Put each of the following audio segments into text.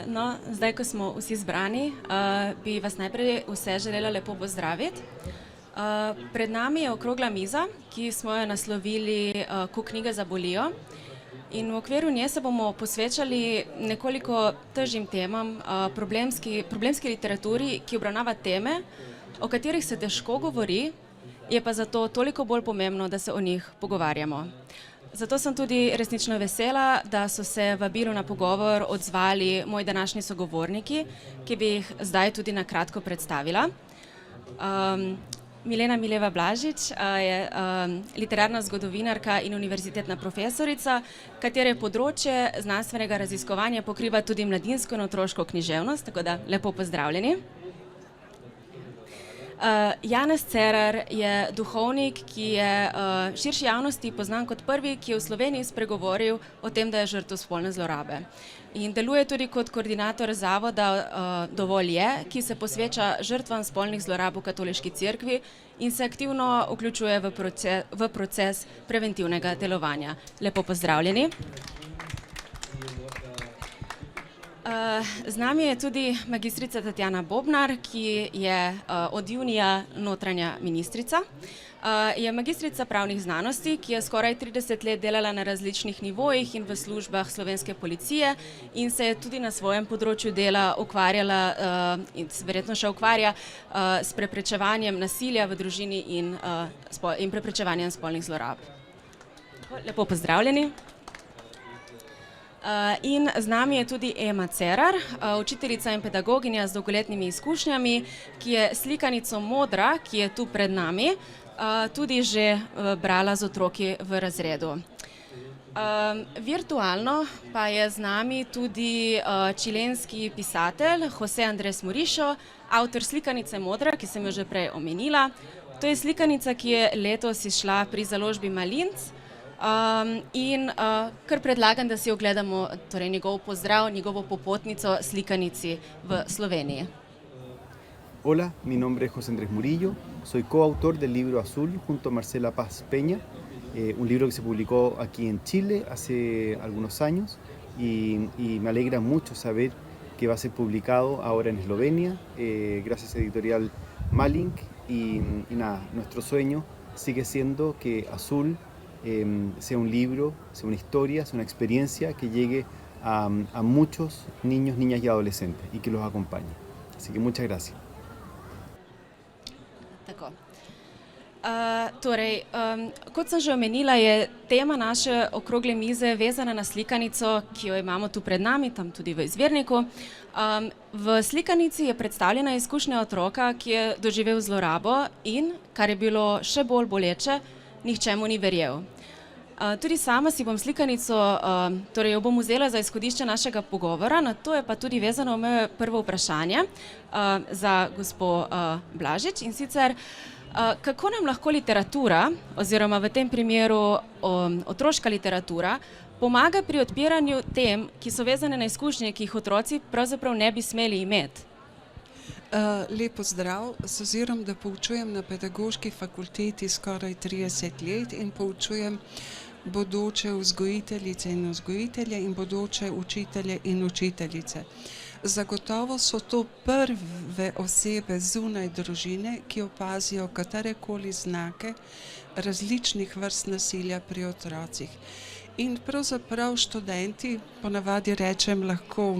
No, zdaj, ko smo vsi zbrani, bi vas najprej vse želela lepo pozdraviti. Pred nami je okrogla miza, ki smo jo naslovili Ko knjige zabolijo. In v okviru nje se bomo posvečali nekoliko težjim temam, problemski literaturi, ki obravnava teme, o katerih se težko govori, je pa zato toliko bolj pomembno, da se o njih pogovarjamo. Zato sem tudi resnično vesela, da so se vabilu na pogovor odzvali moji današnji sogovorniki, ki bi jih zdaj tudi na kratko predstavila. Milena Mileva Blažič je literarna zgodovinarka in univerzitetna profesorica, katere področje znanstvenega raziskovanja pokriva tudi mladinsko in otroško književnost, tako da lepo pozdravljeni. Janez Cerar je duhovnik, ki je širši javnosti poznan kot prvi, ki je v Sloveniji spregovoril o tem, da je žrtev spolne zlorabe. In deluje tudi kot koordinator zavoda Dovolj je, ki se posveča žrtvam spolnih zlorab v katoliški cerkvi in se aktivno vključuje v proces preventivnega delovanja. Lepo pozdravljeni. Z nami je tudi magistrica Tatjana Bobnar, ki je od junija notranja ministrica. Je magistrica pravnih znanosti, ki je skoraj 30 let delala na različnih nivojih in v službah slovenske policije in se je tudi na svojem področju dela ukvarjala in se verjetno še ukvarja s preprečevanjem nasilja v družini in preprečevanjem spolnih zlorab. Lepo pozdravljeni. In z nami je tudi Ema Cerar, učiteljica in pedagoginja z dolgoletnimi izkušnjami, ki je slikanico Modra, ki je tu pred nami, tudi že brala z otroki v razredu. Virtualno pa je z nami tudi čilenski pisatelj José Andrés Murillo, avtor slikanice Modra, ki sem jo že prej omenila. To je slikanica, ki je letos izšla pri založbi Malinc. In kar predlagam, da si ogledamo torej njegov pozdrav, njegovo popotnico slikanici v Sloveniji. Hola, mi nombre es José Andrés Murillo, soy coautor del libro Azul junto a Marcela Paz Peña, un libro que se publicó aquí en Chile hace algunos años y me alegra mucho saber que va a ser publicado ahora en Eslovenia, gracias a Editorial Malink y nada, nuestro sueño sigue siendo que Azul sea un libro, sea una historia, sea una experiencia que llegue a muchos niños, niñas y adolescentes y que los acompañe. Así que muchas gracias. Tako. Kot sem že omenila, je tema naše okrogle mize vezana na slikanico, ki jo imamo tu pred nami, tam tudi v izvirniku. V slikanici je predstavljena izkušnja otroka, ki je doživel zlorabo in, kar je bilo še bolj boleče, nihče mu ni verjel. Tudi sama si bom slikanico, torej jo bom vzela za izhodišče našega pogovora, na to je pa tudi vezano moje prvo vprašanje za gospo Blažič, in sicer, kako nam lahko literatura, oziroma v tem primeru otroška literatura, pomaga pri odpiranju tem, ki so vezane na izkušnje, ki jih otroci pravzaprav ne bi smeli imeti? Lep pozdrav, z ozirom, da poučujem na pedagoški fakulteti skoraj 30 let in poučujem bodoče vzgojiteljice in vzgojitelje in bodoče učitelje in učiteljice. Zagotovo so to prve osebe zunaj družine, ki opazijo katerekoli znake različnih vrst nasilja pri otrocih. In pravzaprav študenti, ponavadi rečem, lahko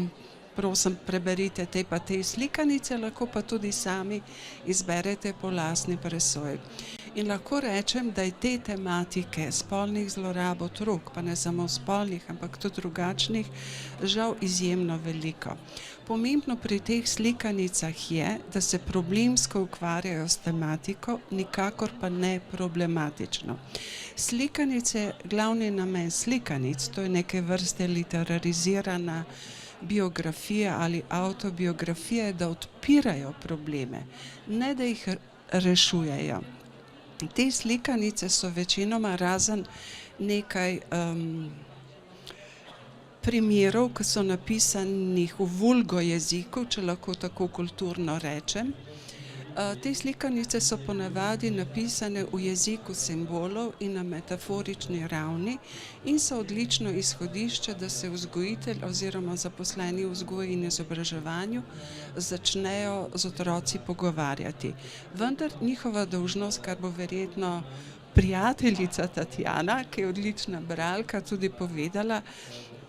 prosim, preberite te pa te slikanice, lahko pa tudi sami izberete po lastni presoji. In lahko rečem, da je te tematike spolnih zlorab otrok, pa ne samo spolnih, ampak tudi drugačnih, žal izjemno veliko. Pomembno pri teh slikanicah je, da se problemsko ukvarjajo s tematiko, nikakor pa ne problematično. Slikanice, glavni namen slikanic, to je neke vrste literarizirana biografija ali avtobiografija, da odpirajo probleme, ne da jih rešujejo. Te slikanice so večinoma razen nekaj primerov, ki so napisanih v vulgo jeziku, če lahko tako kulturno rečem, Te slikanice so ponavadi napisane v jeziku simbolov in na metaforični ravni in so odlično izhodišče, da se vzgojitelj oziroma zaposleni v vzgoji in izobraževanju začnejo z otroci pogovarjati. Vendar njihova dolžnost, kar bo verjetno prijateljica Tatjana, ki je odlična bralka, tudi povedala,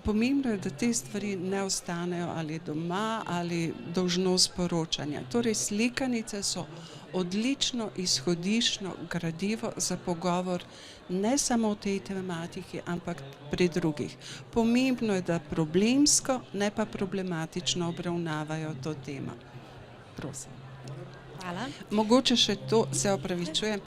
pomembno je, da te stvari ne ostanejo ali doma ali dolžnost poročanja. Torej, slikanice so odlično izhodiščno gradivo za pogovor ne samo o tej tematiki, ampak pri drugih. Pomembno je, da problemsko, ne pa problematično obravnavajo to temo. Prosim. Hvala. Mogoče še to, se opravičujem.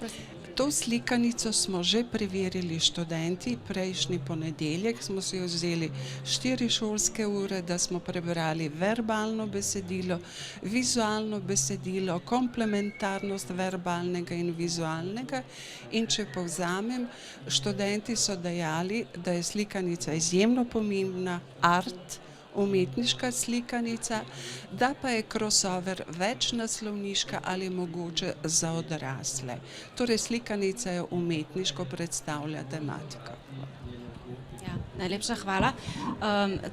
To slikanico smo že preverili študenti, prejšnji ponedeljek smo si vzeli 4 šolske ure, da smo prebrali verbalno besedilo, vizualno besedilo, komplementarnost verbalnega in vizualnega in če povzamem, študenti so dejali, da je slikanica izjemno pomembna, umetniška slikanica, da pa je crossover večnaslovniška ali mogoče za odrasle. Torej, slikanica je umetniško predstavlja tematiko. Ja, najlepša hvala.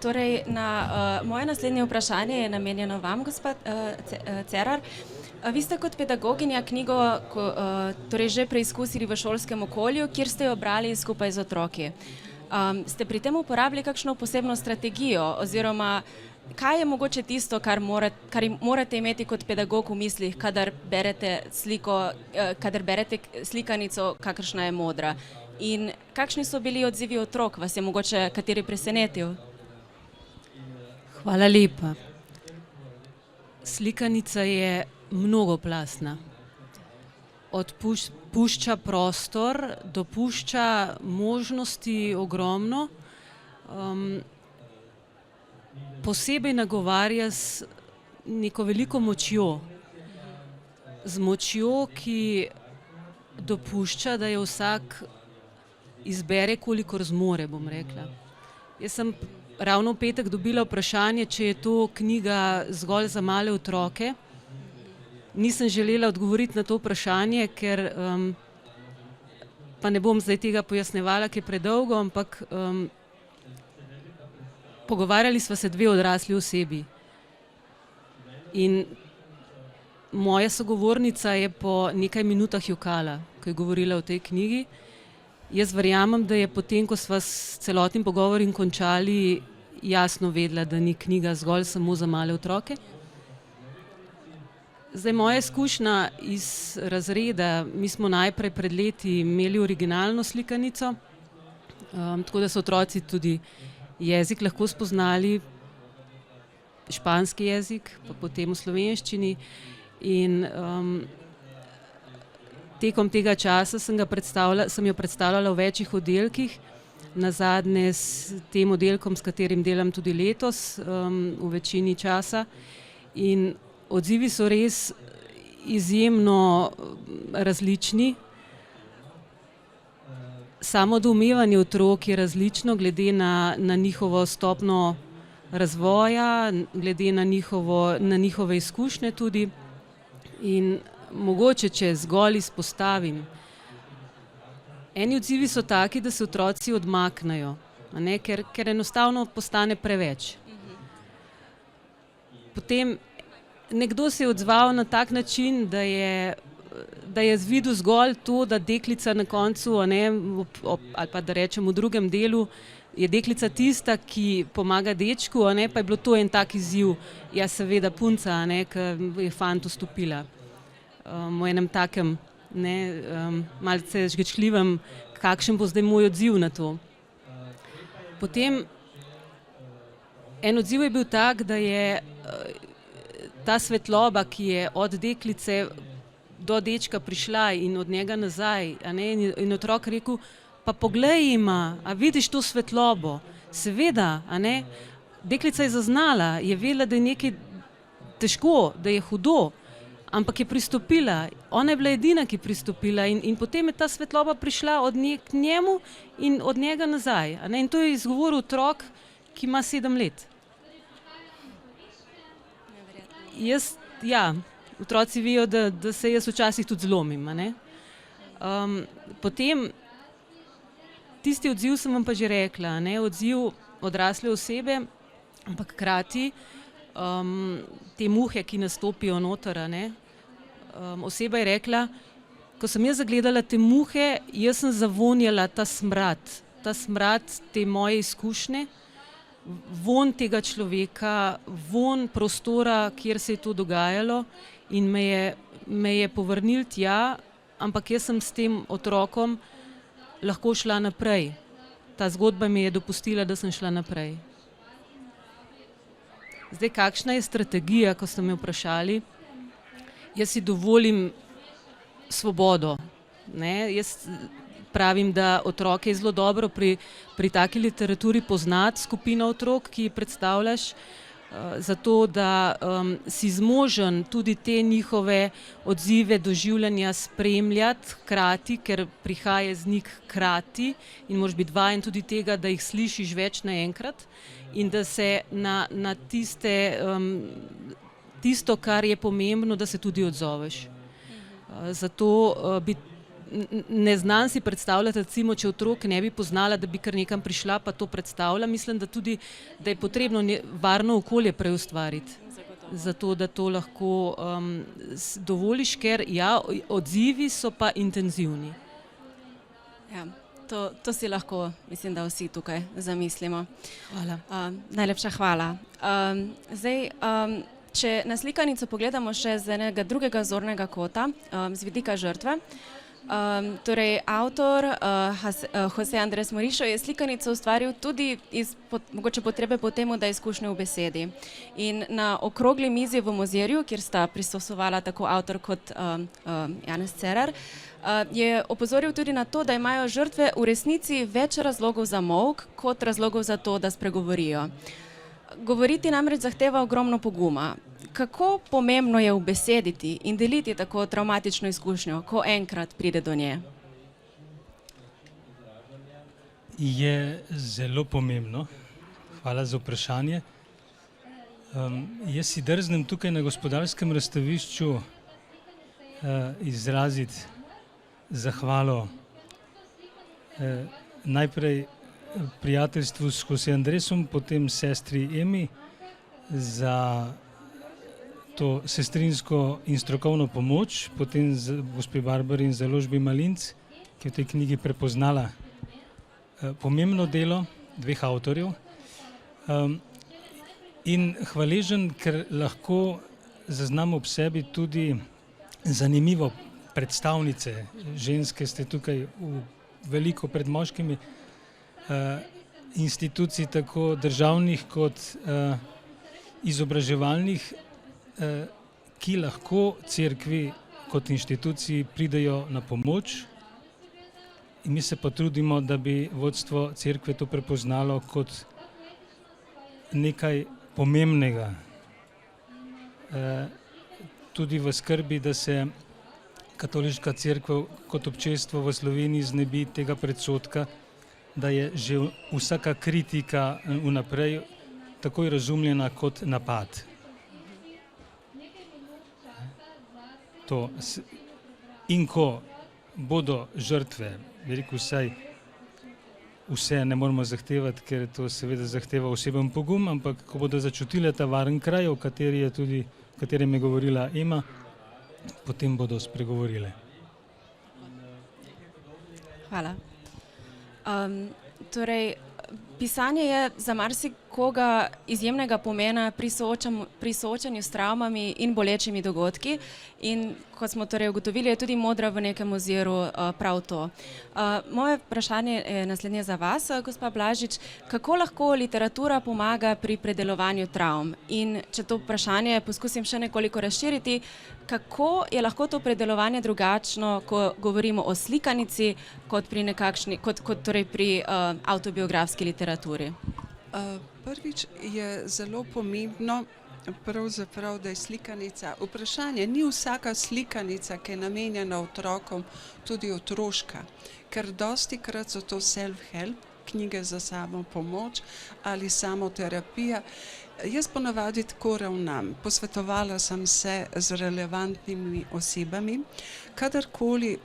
Torej, moje naslednje vprašanje je namenjeno vam, gospod Cerar. Vi ste kot pedagoginja knjigo torej že preizkusili v šolskem okolju, kjer ste jo brali skupaj z otroki. Ste pri tem uporabili kakšno posebno strategijo oziroma kaj je mogoče tisto, kar morate imeti kot pedagog v mislih, kadar berete slikanico, kakršna je modra? In kakšni so bili odzivi otrok? Vas je mogoče kateri presenetil? Hvala lepa. Slikanica je mnogoplastna. Pušča prostor, dopušča možnosti ogromno, posebej nagovarja z neko veliko močjo. Z močjo, ki dopušča, da je vsak izbere, kolikor zmore, bom rekla. Jaz sem ravno v petek dobila vprašanje, če je to knjiga zgolj za male otroke. Nisem želela odgovoriti na to vprašanje, ker pa ne bom zdaj tega pojasnevala, ker je predolgo, ampak pogovarjali sva se 2 odrasli osebi. In moja sogovornica je po nekaj minutah jokala, ko je govorila o tej knjigi. Jaz verjamem, da je potem, ko sva s celotnim pogovorom končali, jasno vedela, da ni knjiga zgolj samo za male otroke. Zdaj, moja izkušnja iz razreda, mi smo najprej pred leti imeli originalno slikanico, tako da so otroci tudi jezik lahko spoznali, španski jezik, pa potem v slovenščini. In tekom tega časa sem jo predstavljala v večjih oddelkih, nazadnje s tem oddelkom, s katerim delam tudi letos, v večini časa. In odzivi so res izjemno različni. Samo doumevanje otrok je različno glede na njihovo stopnjo razvoja, glede na njihove izkušnje tudi. In mogoče, če zgolj izpostavim, eni odzivi so taki, da se otroci odmaknejo, ker enostavno postane preveč. Potem nekdo se je odzval na tak način, da je videl zgolj to, da deklica na koncu, ali pa da rečem v drugem delu, je deklica tista, ki pomaga dečku, pa je bilo to en tak izziv. Ja, seveda punca, ki je fant vstopila. V enem takem, malce žgečljivem, kakšen bo zdaj moj odziv na to. Potem en odziv je bil tak, da je ta svetloba, ki je od deklice do dečka prišla in od njega nazaj, in otrok rekel, pa poglej ima, a vidiš to svetlobo? Seveda, deklica je zaznala, je vedela, da je nekaj težko, da je hudo, ampak je pristopila, ona je bila edina, ki je pristopila in potem je ta svetloba prišla od nje k njemu in od njega nazaj. In to je izgovoril otrok, ki ima 7 let. otroci vejo, da se jaz včasih tudi zlomim. A ne? Potem tisti odziv sem vam pa že rekla, ne? Odziv odrasle osebe, ampak hkrati te muhe, ki nastopijo noter, a ne? Oseba je rekla, ko sem jaz zagledala te muhe, jaz sem zavonjala ta smrad te moje izkušnje, vonj tega človeka, vonj prostora, kjer se je to dogajalo in me je povrnil tja, ampak jaz sem s tem otrokom lahko šla naprej. Ta zgodba mi je dopustila, da sem šla naprej. Zdaj, kakšna je strategija, ko ste me vprašali? Jaz si dovolim svobodo. Ne? Jaz pravim, da otroke je zelo dobro pri taki literaturi poznati skupino otrok, ki jih predstavljaš, zato da si zmožen tudi te njihove odzive, doživljanja spremljati hkrati, ker prihaja z njih hkrati in moraš biti vajen tudi tega, da jih slišiš več naenkrat in da se na tisto, kar je pomembno, da se tudi odzoveš. Zato ne znam si predstavljati, recimo, če otrok ne bi poznala, da bi kar nekam prišla, pa to predstavlja. Mislim, da je potrebno varno okolje preustvariti, zato da to lahko dovoliš, ker ja, odzivi so pa intenzivni. Ja, to si lahko, mislim, da vsi tukaj zamislimo. Hvala. Najlepša hvala. Zdaj, če na slikanico pogledamo še z enega drugega zornega kota, z vidika žrtve, torej avtor José Andrés Murillo je slikanico ustvaril tudi iz mogoče potrebe po temu, da je izkušnje v besedi. In na okrogli mizi v Mozirju, kjer sta prisostovala tako avtor kot Janez Cerar, je opozoril tudi na to, da imajo žrtve v resnici več razlogov za molk kot razlogov za to, da spregovorijo. Govoriti namreč zahteva ogromno poguma. Kako pomembno je ubesediti in deliti tako travmatično izkušnjo, ko enkrat pride do nje? Je zelo pomembno. Hvala za vprašanje. Jaz si drznem tukaj na Gospodarskem razstavišču izraziti zahvalo najprej prijateljstvu s José Andresom, potem sestri Emi za to sestrinsko in strokovno pomoč, potem gospe Barbari in založbi Malinc, ki je v tej knjigi prepoznala pomembno delo dveh avtorjev. In hvaležen, ker lahko zaznam ob sebi tudi zanimivo predstavnice. Ženske ste tukaj veliko pred moškimi, institucij tako državnih kot izobraževalnih, ki lahko cerkvi kot inštituciji pridejo na pomoč. In mi se pa trudimo, da bi vodstvo cerkve to prepoznalo kot nekaj pomembnega. Tudi v skrbi, da se katoliška cerkev kot občestvo v Sloveniji znebi tega predsodka, da je že vsaka kritika vnaprej takoj razumljena kot napad. In ko bodo žrtve, rekel vsaj vse ne moramo zahtevati, ker to seveda zahteva oseben pogum, ampak ko bodo začutile ta varen kraj, o katerem je govorila Ema, potem bodo spregovorile. Hvala. Torej, pisanje je za marsikoga izjemnega pomena pri soočanju s travmami in bolečimi dogodki in kot smo torej ugotovili, je tudi Modra v nekem oziru prav to. Moje vprašanje je naslednje za vas, gospa Blažič. Kako lahko literatura pomaga pri predelovanju travm? In če to vprašanje poskusim še nekoliko razširiti, kako je lahko to predelovanje drugačno, ko govorimo o slikanici, kot torej pri avtobiografski literaturi? Prvič je zelo pomembno, pravzaprav, da je slikanica. Vprašanje, ni vsaka slikanica, ki je namenjena otrokom, tudi otroška, ker dostikrat so to self-help, knjige za samopomoč ali samoterapija Jaz ponavadi tako ravnam. Posvetovala sem se z relevantnimi osebami. Kadarkoli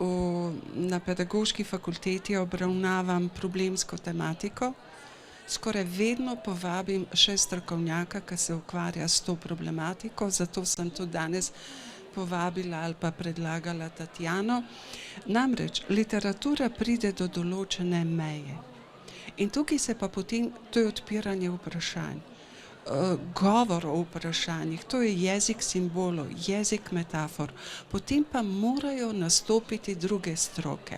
na pedagoški fakulteti obravnavam problemsko tematiko, skoraj vedno povabim še strokovnjaka, ki se ukvarja s to problematiko, zato sem tudi danes povabila ali pa predlagala Tatjano. Namreč literatura pride do določene meje. In tukaj se pa potem, to je odpiranje vprašanj. Govor o vprašanjih, to je jezik simbolov, jezik metafor, potem pa morajo nastopiti druge stroke.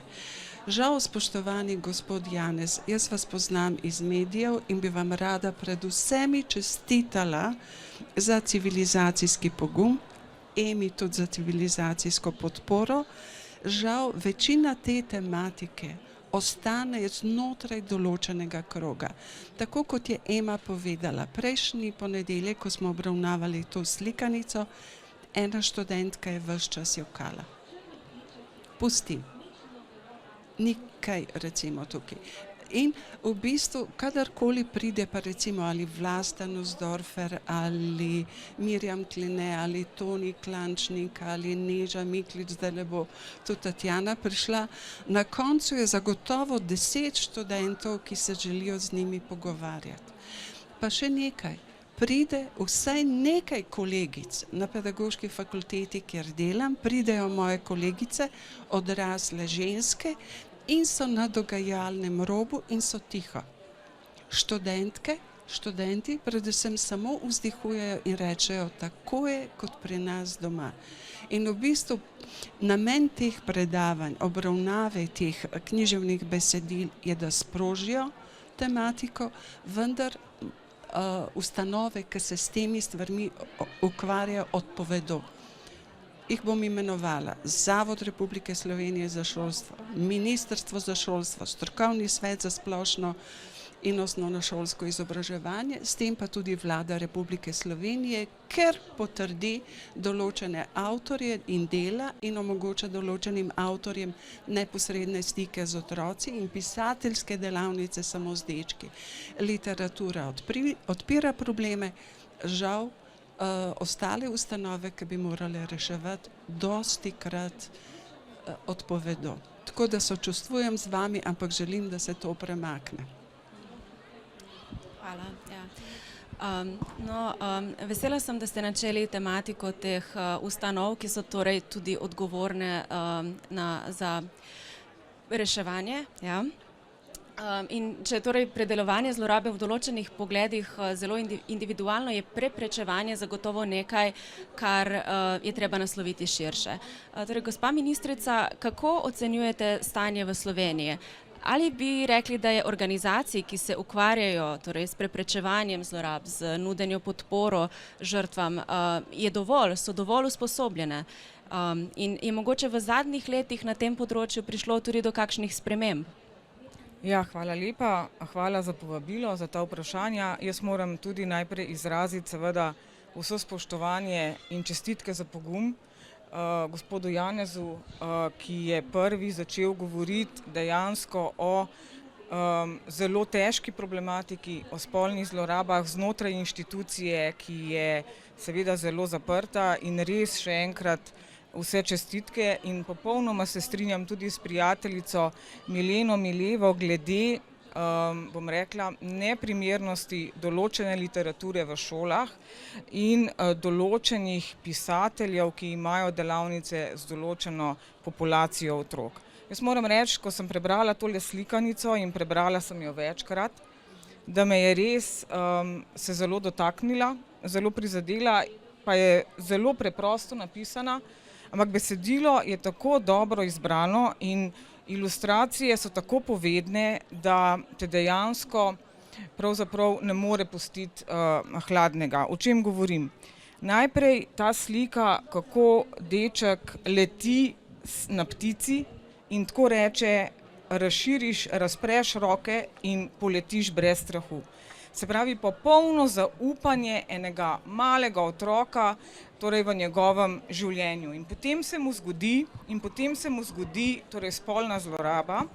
Žal, spoštovani gospod Janez, jaz vas poznam iz medijev in bi vam rada predvsem čestitala za civilizacijski pogum, Emi tudi za civilizacijsko podporo. Žal, večina te tematike ostane znotraj določenega kroga. Tako kot je Ema povedala, prejšnji ponedeljek, ko smo obravnavali to slikanico, ena študentka je ves čas jokala. Pustim. Ni kaj recimo tukaj. In v bistvu, kadarkoli pride pa recimo ali Vlasta Nussdorfer, ali Mirjam Kline, ali Toni Klančnik, ali Neža Miklič, zdaj le bo tudi Tatjana prišla, na koncu je zagotovo 10 študentov, ki se želijo z njimi pogovarjati. Pa še nekaj, pride vsaj nekaj kolegic na pedagoški fakulteti, kjer delam, pridejo moje kolegice, odrasle ženske, in so na dogajalnem robu in so tiho. Študentke, študenti predvsem samo vzdihujejo in rečejo, tako je kot pri nas doma. In v bistvu namen teh predavanj, obravnave teh književnih besedil je, da sprožijo tematiko, vendar ustanove, ki se s temi stvarmi ukvarjajo, odpovedo. Jih bom imenovala Zavod Republike Slovenije za šolstvo, Ministrstvo za šolstvo, Strokovni svet za splošno in osnovnošolsko izobraževanje, s tem pa tudi Vlada Republike Slovenije, ker potrdi določene avtorje in dela in omogoča določenim avtorjem neposredne stike z otroci in pisateljske delavnice samo z dečki. Literatura odpira probleme, žal ostale ustanove, ki bi morale reševati, dostikrat odpovedo. Tako da sočustvujem z vami, ampak želim, da se to premakne. Hvala. Ja. Vesela sem, da ste načeli tematiko teh ustanov, ki so torej tudi odgovorne za reševanje. Ja. In če je torej predelovanje zlorabe v določenih pogledih zelo individualno, je preprečevanje zagotovo nekaj, kar je treba nasloviti širše. Torej, gospa ministrica, kako ocenjujete stanje v Sloveniji? Ali bi rekli, da je organizacij, ki se ukvarjajo torej, s preprečevanjem zlorab, z nudenjo podporo žrtvam, so dovolj usposobljene? In je mogoče v zadnjih letih na tem področju prišlo tudi do kakšnih sprememb? Ja, hvala lepa. Hvala za povabilo, za ta vprašanja. Jaz moram tudi najprej izraziti seveda vso spoštovanje in čestitke za pogum gospodu Janezu, ki je prvi začel govoriti dejansko o zelo težki problematiki, o spolnih zlorabah znotraj inštitucije, ki je seveda zelo zaprta, in res še enkrat vse čestitke in popolnoma se strinjam tudi s prijateljico Mileno Milevo glede, bom rekla, neprimernosti določene literature v šolah in določenih pisateljev, ki imajo delavnice z določeno populacijo otrok. Jaz moram reči, ko sem prebrala tole slikanico in prebrala sem jo večkrat, da me je res se zelo dotaknila, zelo prizadela, pa je zelo preprosto napisana, ampak besedilo je tako dobro izbrano in ilustracije so tako povedne, da te dejansko pravzaprav ne more pustiti hladnega. O čem govorim? Najprej ta slika, kako deček leti na ptici in tako reče, razširiš, razpreš roke in poletiš brez strahu. Se pravi, popolno zaupanje enega malega otroka, torej v njegovem življenju. In potem se mu zgodi torej spolna zloraba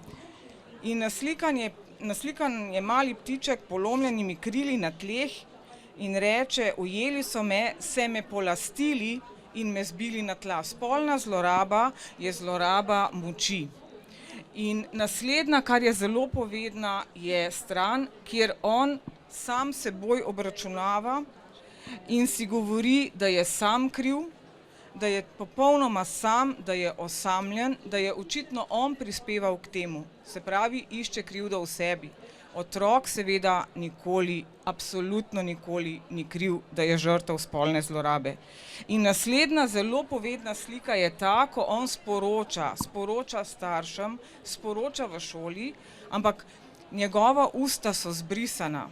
in naslikan je mali ptiček polomljenimi krili na tleh in reče, ujeli so me, se me polastili in me zbili na tla. Spolna zloraba je zloraba moči. In naslednja, kar je zelo povedna, je stran, kjer on sam seboj obračunava in si govori, da je sam kriv, da je popolnoma sam, da je osamljen, da je očitno on prispeval k temu. Se pravi, išče krivdo v sebi. Otrok seveda nikoli, absolutno nikoli ni kriv, da je žrtev spolne zlorabe. In naslednja zelo povedna slika je ta, ko on sporoča staršem, sporoča v šoli, ampak njegova usta so zbrisana.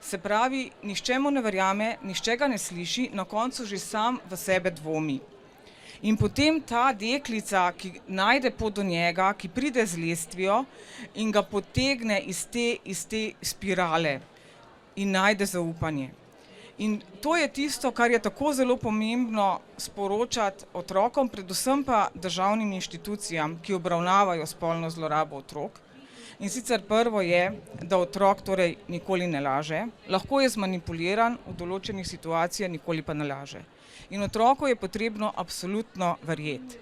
Se pravi, nihče mu ne verjame, nihče ga ne sliši, na koncu že sam v sebe dvomi. In potem ta deklica, ki najde pot do njega, ki pride z lestvijo in ga potegne iz te spirale in najde zaupanje. In to je tisto, kar je tako zelo pomembno sporočati otrokom, predvsem pa državnim inštitucijam, ki obravnavajo spolno zlorabo otrok. In sicer prvo je, da otrok torej nikoli ne laže, lahko je zmanipuliran v določenih situacijah, nikoli pa ne laže. In otroku je potrebno absolutno verjeti.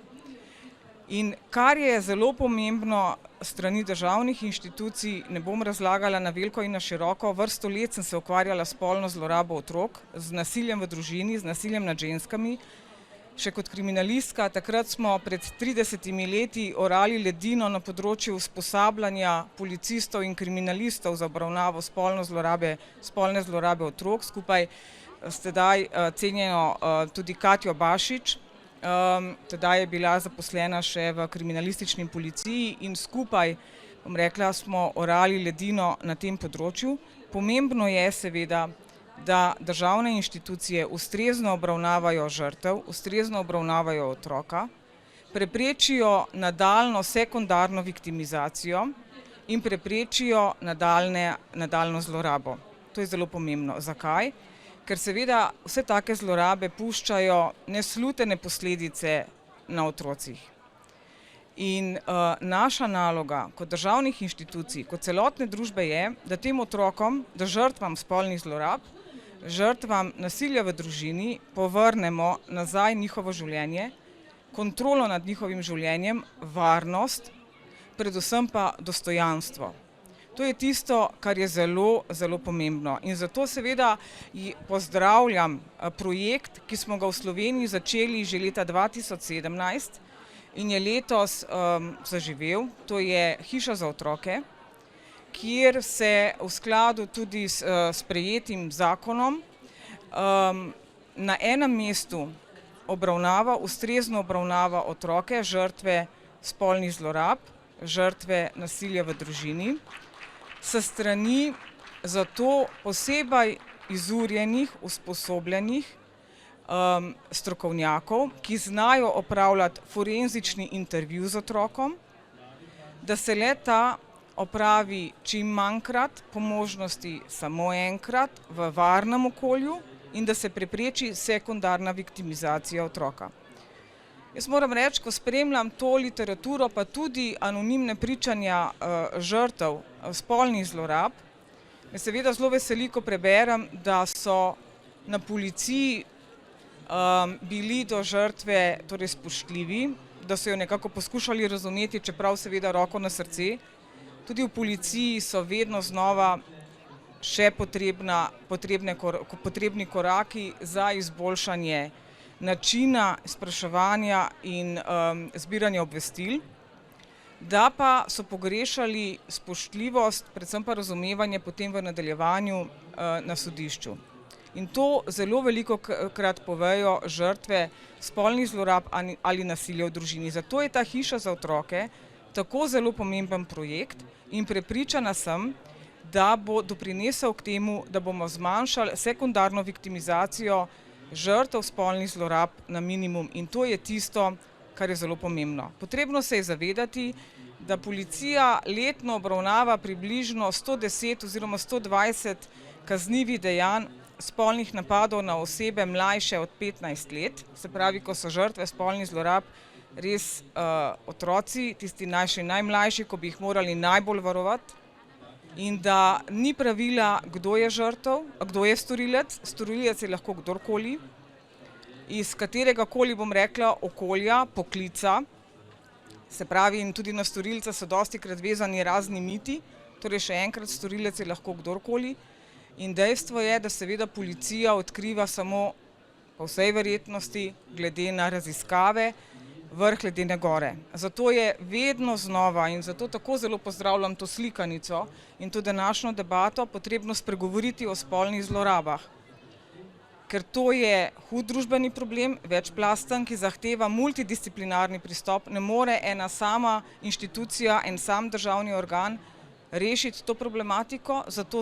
In kar je zelo pomembno strani državnih inštitucij, ne bom razlagala na veliko in na široko, vrsto let sem se ukvarjala s spolno zlorabo otrok, z nasiljem v družini, z nasiljem nad ženskami. Še kot kriminalistka, takrat smo pred 30 leti orali ledino na področju usposabljanja policistov in kriminalistov za obravnavo spolne zlorabe otrok, skupaj s tedaj cenjeno tudi Katjo Bašič. Tedaj je bila zaposlena še v kriminalistični policiji in skupaj, bom rekla, smo orali ledino na tem področju. Pomembno je seveda, da državne inštitucije ustrezno obravnavajo žrtev, ustrezno obravnavajo otroka, preprečijo nadaljnjo sekundarno viktimizacijo in preprečijo nadaljnjo zlorabo. To je zelo pomembno. Zakaj? Ker seveda vse take zlorabe puščajo neslutene posledice na otrocih. In naša naloga kot državnih inštitucij, kot celotne družbe je, da tem otrokom, da žrtvam spolnih zlorab, žrtvam nasilja v družini povrnemo nazaj njihovo življenje, kontrolo nad njihovim življenjem, varnost, predvsem pa dostojanstvo. To je tisto, kar je zelo, zelo pomembno. In zato seveda pozdravljam projekt, ki smo ga v Sloveniji začeli že leta 2017 in je letos zaživel, to je Hiša za otroke, kjer se v skladu tudi s sprejetim zakonom na enem mestu ustrezno obravnava otroke, žrtve spolnih zlorab, žrtve nasilja v družini, s strani za to posebej izurjenih, usposobljenih strokovnjakov, ki znajo opravljati forenzični intervju z otrokom, da se le-ta opravi čim manjkrat, po možnosti samo enkrat, v varnem okolju in da se prepreči sekundarna viktimizacija otroka. Jaz moram reči, ko spremljam to literaturo, pa tudi anonimne pričanja žrtev spolnih zlorab, me seveda zelo veseli, ko preberem, da so na policiji bili do žrtve torej spoštljivi, da so jo nekako poskušali razumeti, čeprav seveda roko na srce. Tudi v policiji so vedno znova še potrebni koraki za izboljšanje načina spraševanja in zbiranja obvestil, da pa so pogrešali spoštljivost, predvsem pa razumevanje potem v nadaljevanju na sodišču. In to zelo velikokrat povejo žrtve spolnih zlorab ali nasilja v družini. Zato je ta Hiša za otroke tako zelo pomemben projekt in prepričana sem, da bo doprinesel k temu, da bomo zmanjšali sekundarno viktimizacijo žrtev spolnih zlorab na minimum. In to je tisto, kar je zelo pomembno. Potrebno se je zavedati, da policija letno obravnava približno 110 oziroma 120 kaznivih dejanj spolnih napadov na osebe mlajše od 15 let, se pravi, ko so žrtve spolnih zlorab res otroci, tisti najmlajši, ko bi jih morali najbolj varovati. in da ni pravila, kdo je žrtev, kdo je storilec. Storilec je lahko kdorkoli, iz katerega koli, bom rekla, okolja, poklica. Se pravi, in tudi na storilca so dostikrat vezani razni miti, torej še enkrat, storilec je lahko kdorkoli. In dejstvo je, da seveda policija odkriva samo po vsej verjetnosti glede na raziskave, vrh ledene gore. Zato je vedno znova in zato tako zelo pozdravljam to slikanico in to današnjo debato potrebno spregovoriti o spolnih zlorabah. Ker to je hud družbeni problem, večplasten, ki zahteva multidisciplinarni pristop, ne more ena sama inštitucija, en sam državni organ rešiti to problematiko, zato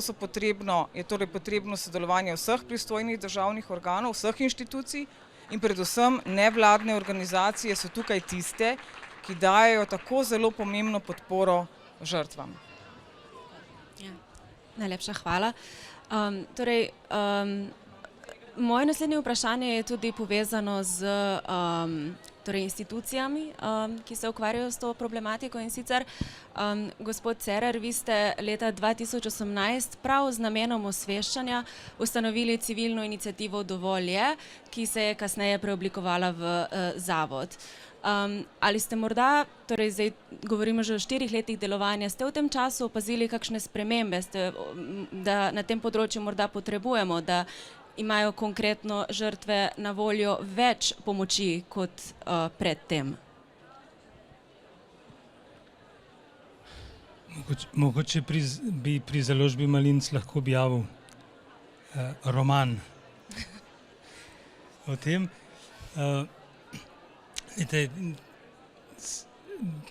je torej potrebno sodelovanje vseh pristojnih državnih organov, vseh inštitucij in predvsem nevladne organizacije so tukaj tiste, ki dajejo tako zelo pomembno podporo žrtvam. Ja. Najlepša hvala. Moje naslednje vprašanje je tudi povezano z institucijami, ki se ukvarjajo s to problematiko, in sicer, gospod Cerar, vi ste leta 2018 prav z namenom osveščanja ustanovili civilno iniciativo Dovolj je, ki se je kasneje preoblikovala v zavod. Ali ste morda, torej zdaj govorimo že o 4 letih delovanja, ste v tem času opazili kakšne spremembe, da na tem področju morda potrebujemo, da imajo konkretno žrtve na voljo več pomoči kot predtem? Mogoče bi pri založbi Malinc lahko objavil roman o tem.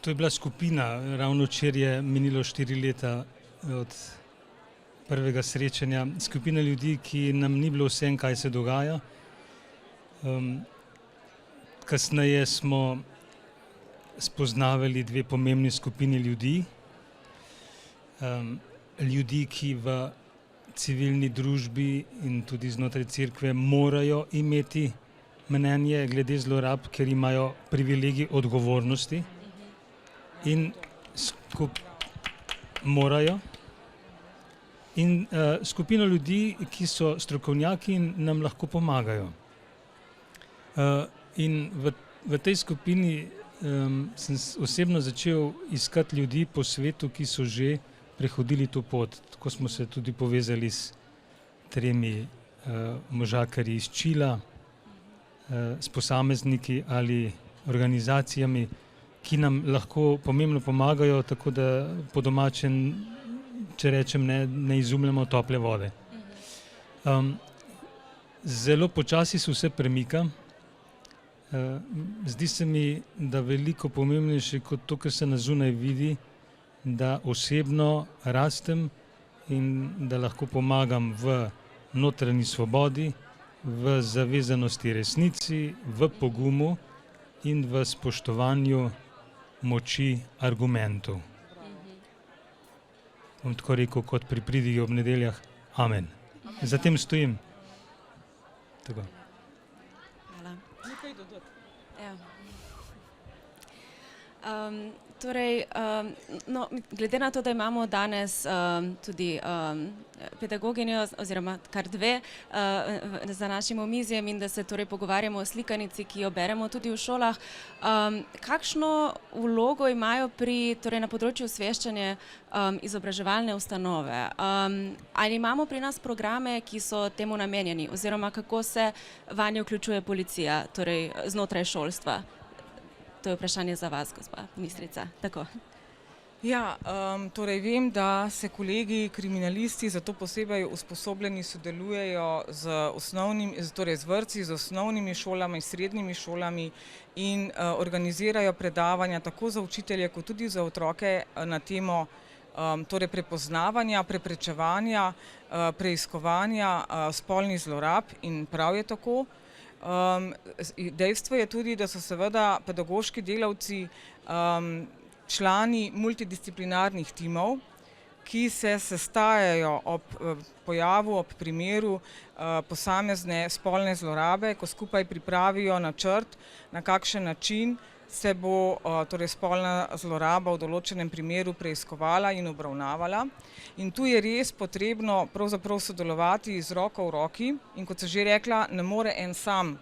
To je bila skupina, ravno včeraj je minilo 4 leta od prvega srečanja, skupina ljudi, ki nam ni bilo vsem, kaj se dogaja. Kasneje smo spoznavali 2 pomembni skupini ljudi. Ljudi, ki v civilni družbi in tudi znotraj cerkve morajo imeti mnenje glede zlorab, ker imajo privilegij odgovornosti in morajo. In skupino ljudi, ki so strokovnjaki in nam lahko pomagajo. In v tej skupini sem osebno začel iskati ljudi po svetu, ki so že prehodili to pot. Tako smo se tudi povezali s 3 možakarji iz Čila, s posamezniki ali organizacijami, ki nam lahko pomembno pomagajo, tako da po domačem, če rečem, ne izumljamo tople vode. Zelo počasi se vse premika. Zdi se mi, da veliko pomembnejše kot to, kar se na zunaj vidi, da osebno rastem in da lahko pomagam v notranji svobodi, v zavezanosti resnici, v pogumu in v spoštovanju moči argumentov. Bom tako rekel, kot pri pridigi ob nedeljah, amen. Za tem stojim. Tako. Hvala. Nekaj dodati. Ja. Glede na to, da imamo danes tudi pedagoginjo oziroma kar 2 za našim omizjem in da se torej pogovarjamo o slikanici, ki jo beremo tudi v šolah, kakšno vlogo imajo na področju osveščanja izobraževalne ustanove? Ali imamo pri nas programe, ki so temu namenjeni, oziroma kako se vanje vključuje policija, torej znotraj šolstva? To je vprašanje za vas, gospa ministrica. Tako. Ja, torej vem, da se kolegi kriminalisti za to posebej usposobljeni sodelujejo z vrtci, z osnovnimi šolami, srednjimi šolami in organizirajo predavanja tako za učitelje kot tudi za otroke na temo prepoznavanja, preprečevanja, preiskovanja spolnih zlorab, in prav je tako. Dejstvo je tudi, da so seveda pedagoški delavci člani multidisciplinarnih timov, ki se sestajajo ob pojavu, ob primeru posamezne spolne zlorabe, ko skupaj pripravijo načrt, na kakšen način se bo torej spolna zloraba v določenem primeru preiskovala in obravnavala. In tu je res potrebno pravzaprav sodelovati z roko v roki in kot sem že rekla, ne more en sam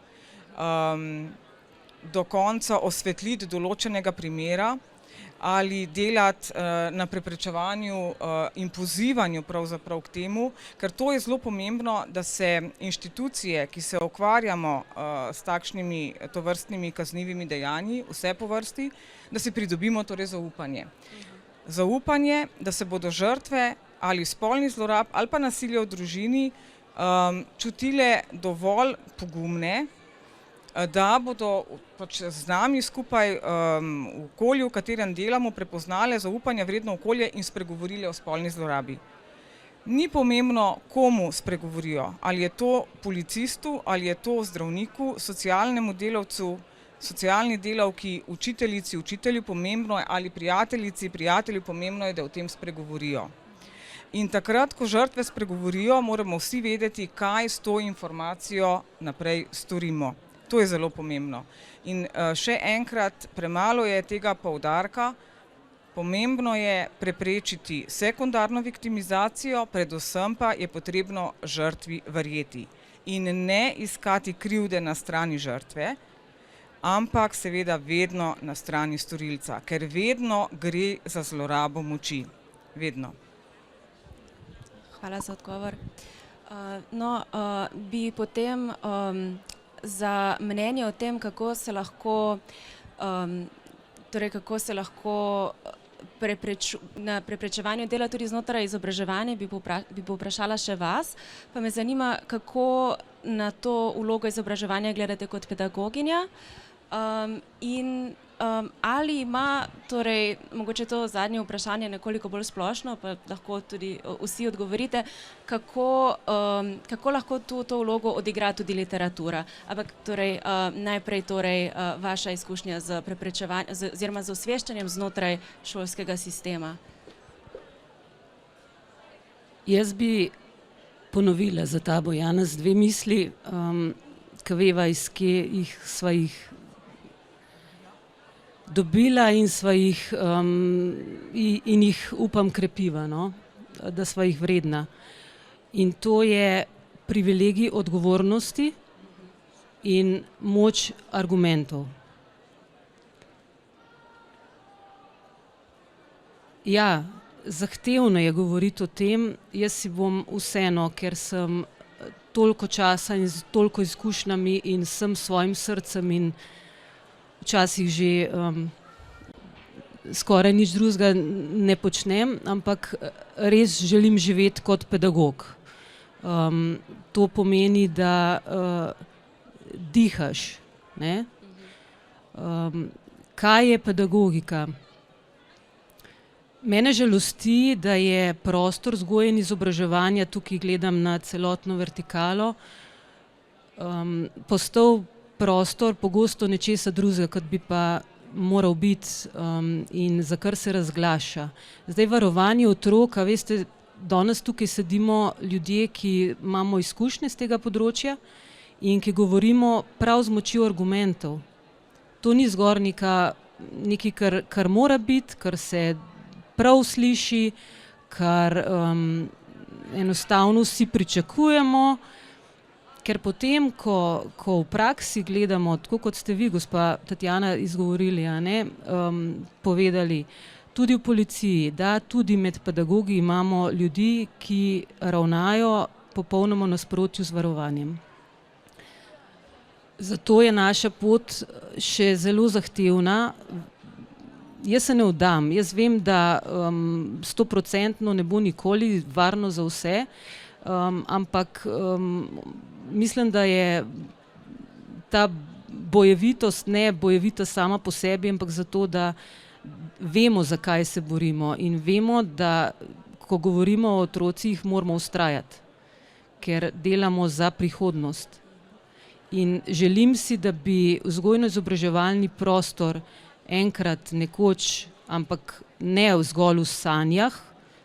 do konca osvetliti določenega primera ali delati na preprečevanju in pozivanju pravzaprav k temu, ker to je zelo pomembno, da se inštitucije, ki se ukvarjamo s takšnimi tovrstnimi kaznivimi dejanji, vse po vrsti, da si pridobimo torej zaupanje. Zaupanje, da se bodo žrtve ali spolnih zlorab ali pa nasilja v družini čutile dovolj pogumne, da bodo pač z nami skupaj v okolju, v katerem delamo, prepoznale zaupanja vredno okolje in spregovorile o spolni zlorabi. Ni pomembno, komu spregovorijo, ali je to policistu, ali je to zdravniku, socialnemu delavcu, socialni delavki, učiteljici, učitelju, pomembno je, ali prijateljici, prijatelju, pomembno je, da o tem spregovorijo. In takrat, ko žrtve spregovorijo, moramo vsi vedeti, kaj s to informacijo naprej storimo. To je zelo pomembno. In še enkrat, premalo je tega poudarka, pomembno je preprečiti sekundarno viktimizacijo, predvsem pa je potrebno žrtvi verjeti in ne iskati krivde na strani žrtve, ampak seveda vedno na strani storilca, ker vedno gre za zlorabo moči. Vedno. Hvala za odgovor. Bi potem za mnenje o tem, kako se lahko na preprečevanju dela tudi znotraj izobraževanja, bi povprašala še vas. Pa me zanima, kako na to vlogo izobraževanja gledate kot pedagoginja in ali ima, torej mogoče to zadnje vprašanje nekoliko bolj splošno, pa lahko tudi vsi odgovorite, kako lahko to vlogo odigra tudi literatura. Ampak torej najprej vaša izkušnja z preprečevanjem oziroma z osveščanjem znotraj šolskega sistema. Jaz bi ponovila za tabo, Janez, dve misli, ki veva, iz kje sva jih dobila in sva jih in jih upam krepiva, no? Da sva jih vredna. In to je privilegij odgovornosti in moč argumentov. Ja, zahtevno je govoriti o tem, jaz si bom vseeno, ker sem toliko časa in z toliko izkušnjami in sem svojim srcem in včasih že skoraj nič drugega ne počnem, ampak res želim živeti kot pedagog. To pomeni, da dihaš, ne? Kaj je pedagogika? Mene žalosti, da je prostor vzgoje in izobraževanja, tukaj gledam na celotno vertikalo, postal prostor pogosto nečesa drugega, kot bi pa moral biti in za kar se razglaša. Zdaj varovanje otrok, a veste, danes tukaj sedimo ljudje, ki imamo izkušnje z tega področja in ki govorimo prav z močjo argumentov. To ni zgolj nekaj, kar mora biti, kar se prav sliši, kar enostavno vsi pričakujemo, ker potem, ko v praksi gledamo, tako kot ste vi, gospa Tatjana, izgovorili, povedali, tudi v policiji, da tudi med pedagogi imamo ljudi, ki ravnajo popolnoma nasprotju z varovanjem. Zato je naša pot še zelo zahtevna. Jaz se ne vdam, jaz vem, da 100% ne bo nikoli varno za vse, ampak mislim, da je ta bojevitost ne bojevitost sama po sebi, ampak zato, da vemo, zakaj se borimo in vemo, da ko govorimo o otrocih, moramo vztrajati, ker delamo za prihodnost. In želim si, da bi vzgojno-izobraževalni prostor enkrat, nekoč, ampak ne zgolj v sanjah,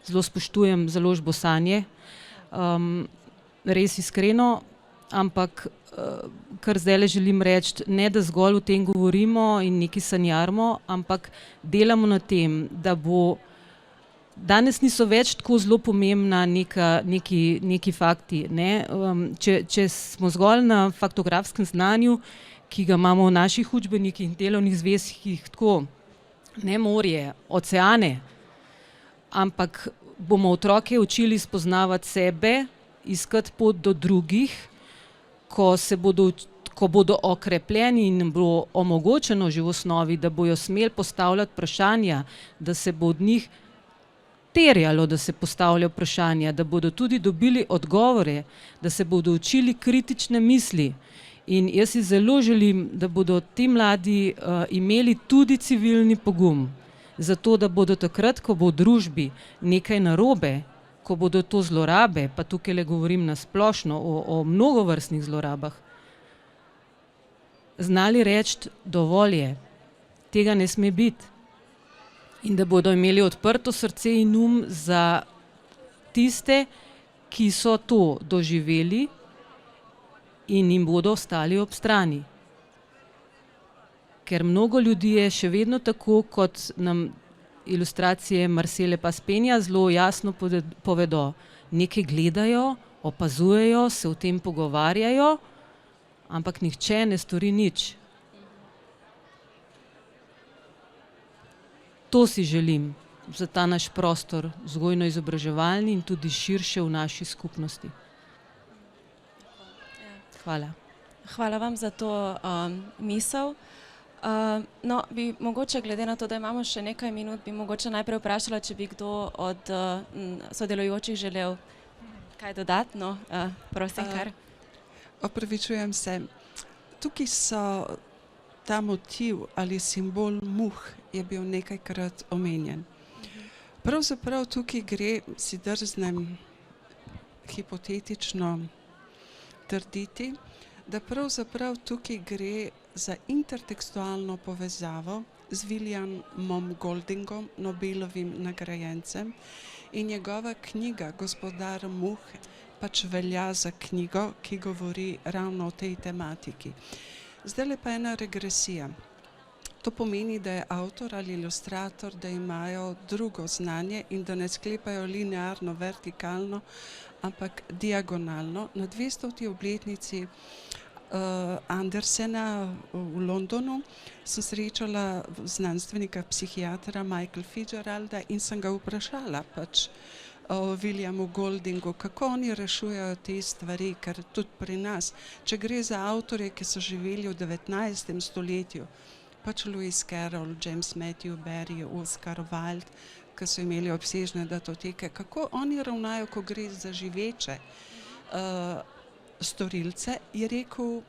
zelo spoštujem založbo Sanje, res iskreno, ampak kar zdaj želim reči, ne da zgolj o tem govorimo in nekaj sanjarimo, ampak delamo na tem, da bo danes niso več tako zelo pomembna neki fakti. Ne? Če smo zgolj na faktografskem znanju, ki ga imamo v naših učbenikih in delovnih zvezkih, tako ne morje, oceane, ampak bomo otroke učili spoznavati sebe, iskati pot do drugih, ko bodo okrepljeni in bo omogočeno že v osnovi, da bojo smeli postavljati vprašanja, da se bo od njih terjalo, da se postavlja vprašanja, da bodo tudi dobili odgovore, da se bodo učili kritične misli. In jaz si zelo želim, da bodo ti mladi imeli tudi civilni pogum, zato da bodo takrat, ko bo v družbi nekaj narobe, ko bodo to zlorabe, pa tukaj le govorim na splošno o mnogovrstnih zlorabah, znali reči, dovolj je, tega ne sme biti. In da bodo imeli odprto srce in za tiste, ki so to doživeli in jim bodo ostali ob strani. Ker mnogo ljudi je še vedno tako, kot nam ilustracije Marcele Paspenja zelo jasno povedo. Nekaj gledajo, opazujejo, se o tem pogovarjajo, ampak nihče ne stori nič. To si želim za ta naš prostor, vzgojno-izobraževalni in tudi širše v naši skupnosti. Hvala. Hvala vam za to misel. No, bi mogoče glede na to, da imamo še nekaj minut, bi mogoče najprej vprašala, če bi kdo od sodelujočih želel kaj dodati. No, prosim, kar. Opravičujem se. Tukaj so ta motiv ali simbol muh je bil nekajkrat omenjen. Pravzaprav tukaj gre, si drznem hipotetično trditi, da pravzaprav tukaj gre za intertekstualno povezavo z Williamom Goldingom, Nobelovim nagrajencem, in njegova knjiga Gospodar muh pač velja za knjigo, ki govori ravno o tej tematiki. Zdaj pa ena regresija. To pomeni, da je avtor ali ilustrator, da imajo drugo znanje in da ne sklepajo linearno, vertikalno, ampak diagonalno. Na 200. obletnici Andersena v Londonu sem srečala znanstvenika, psihiatra Michael Fitzgeralda in sem ga vprašala pač o Williamu Goldingu, kako oni rešujejo te stvari, ker tudi pri nas, če gre za avtorje, ki so živeli v 19. stoletju, pač Lewis Carroll, James Matthew Barrie, Oscar Wilde, ki so imeli obsežne datoteke, kako oni ravnajo, ko gre za živeče storilce, je rekel,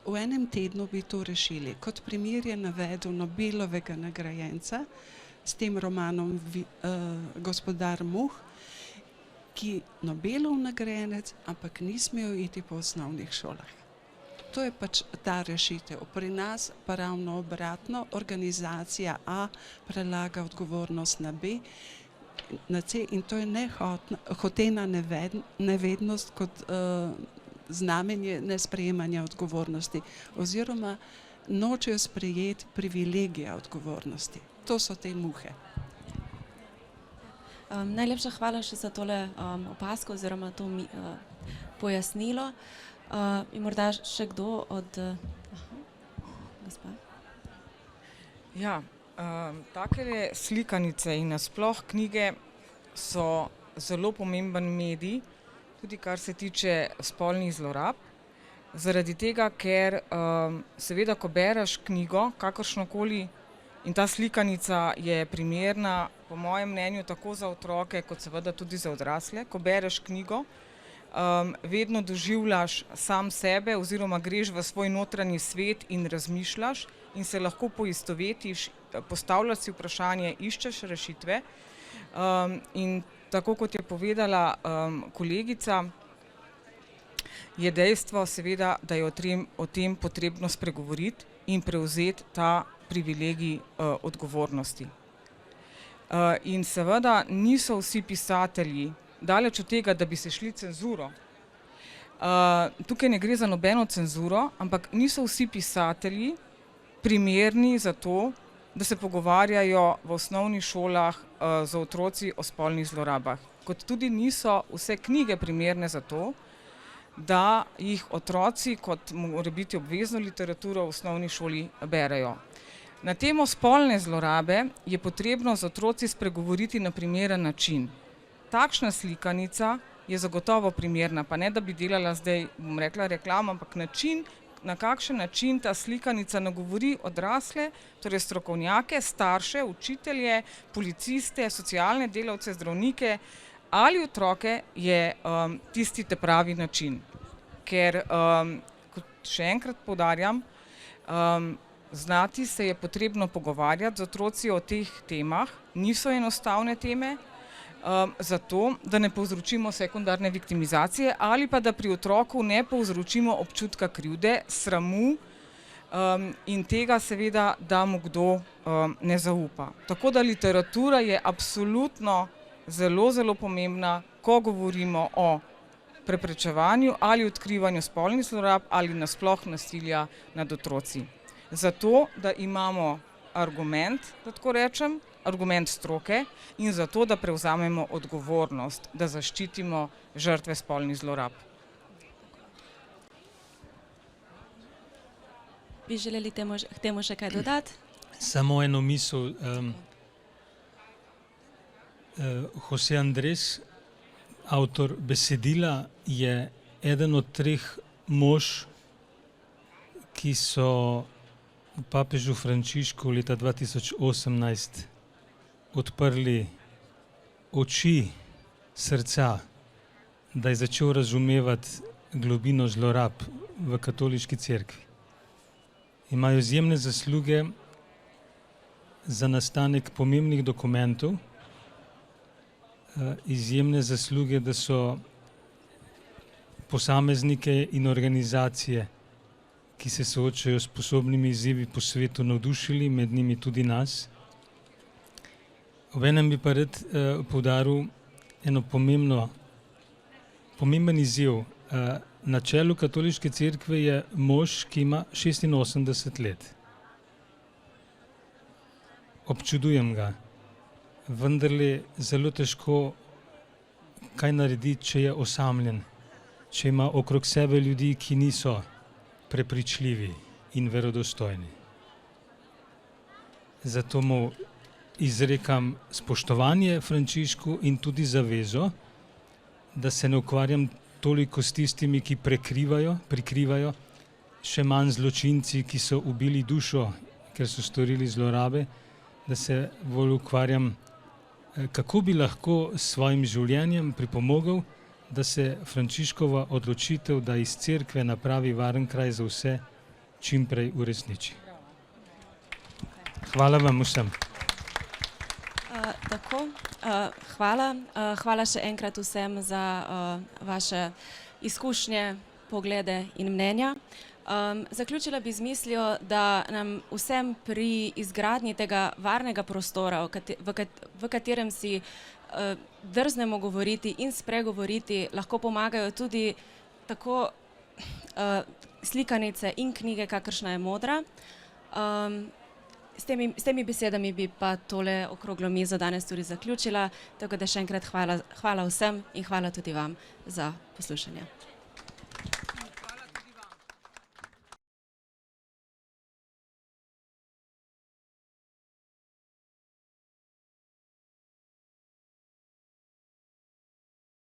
v enem tednu bi to rešili. Kot primer je navedel Nobelovega nagrajenca s tem romanom Gospodar muh, ki Nobelov nagrajenec, ampak ni smel iti po osnovnih šolah. To je pač ta rešitev. Pri nas pa ravno obratno, organizacija A prelaga odgovornost na B, na C, in to je hotena nevednost kot znamenje nesprejemanja odgovornosti oziroma nočejo sprejeti privilegija odgovornosti. To so te muhe. Najlepša hvala še za tole opazko oziroma to pojasnilo. In morda še kdo od gospa? Ja, takele slikanice in nasploh knjige so zelo pomemben medij, tudi kar se tiče spolnih zlorab, zaradi tega, ker seveda, ko bereš knjigo, kakršnokoli, in ta slikanica je primerna, po mojem mnenju, tako za otroke, kot seveda tudi za odrasle, ko bereš knjigo, vedno doživljaš sam sebe oziroma greš v svoj notranji svet in razmišljaš in se lahko poistovetiš, postavljaš si vprašanje, iščeš rešitve. In tako kot je povedala kolegica, je dejstvo seveda, da je o tem potrebno spregovoriti in prevzeti ta privilegij odgovornosti. In seveda niso vsi pisatelji, daleč od tega, da bi se šli cenzuro, Tukaj ne gre za nobeno cenzuro, ampak niso vsi pisatelji primerni za to, da se pogovarjajo v osnovnih šolah z otroci o spolnih zlorabah. Kot tudi niso vse knjige primerne za to, da jih otroci kot mora biti obvezno literaturo v osnovni šoli berejo. Na temo spolne zlorabe je potrebno z otroci spregovoriti na primeren način. Takšna slikanica je zagotovo primerna, pa ne da bi delala zdaj, bom rekla, reklamo, ampak način, na kakšen način ta slikanica nagovori odrasle, torej strokovnjake, starše, učitelje, policiste, socialne delavce, zdravnike ali otroke, je tisti pravi način. Ker, kot še enkrat poudarjam, znati se je potrebno pogovarjati z otroci o teh temah, niso enostavne teme, zato, da ne povzročimo sekundarne viktimizacije ali pa da pri otroku ne povzročimo občutka krivde, sramu in tega seveda, da mu kdo ne zaupa. Tako da literatura je absolutno zelo, zelo pomembna, ko govorimo o preprečevanju ali odkrivanju spolnih zlorab ali nasploh nasilja nad otroci. Zato, da imamo argument, da tako rečem, argument stroke in zato, da prevzamemo odgovornost, da zaščitimo žrtve spolnih zlorab. Bi želeli k temu še kaj dodati? Samo eno misel. José Andrés, avtor besedila, je eden od 3 mož, ki so papežu Frančišku leta 2018 odprli oči, srca, da je začel razumevati globino zlorab v katoliški cerkvi. Imajo izjemne zasluge za nastanek pomembnih dokumentov, izjemne zasluge, da so posameznike in organizacije, ki se soočajo s sposobnimi izzivi po svetu, navdušili, med njimi tudi nas. Obenem bi pa rad poudaril eno pomemben izziv. Na čelu katoliške cerkve je mož, ki ima 86 let. Občudujem ga. Vendarle zelo težko kaj narediti, če je osamljen, če ima okrog sebe ljudi, ki niso prepričljivi in verodostojni. Zato mu izrekam spoštovanje Frančišku in tudi zavezo, da se ne ukvarjam toliko s tistimi, ki prikrivajo, še manj zločinci, ki so ubili dušo, ker so storili zlorabe, da se bolj ukvarjam, kako bi lahko s svojim življenjem pripomogel, da se Frančiškova odločitev, da iz cerkve napravi varen kraj za vse, čim prej uresniči. Hvala vam vsem. Hvala še enkrat vsem za vaše izkušnje, poglede in mnenja. Zaključila bi z mislijo, da nam vsem pri izgradnji tega varnega prostora, v katerem si drznemo govoriti in spregovoriti, lahko pomagajo tudi tako slikanice in knjige, kakršna je Modra. S temi besedami bi pa tole okroglo mizo danes tudi zaključila, tako da še enkrat hvala vsem in hvala tudi vam za poslušanje.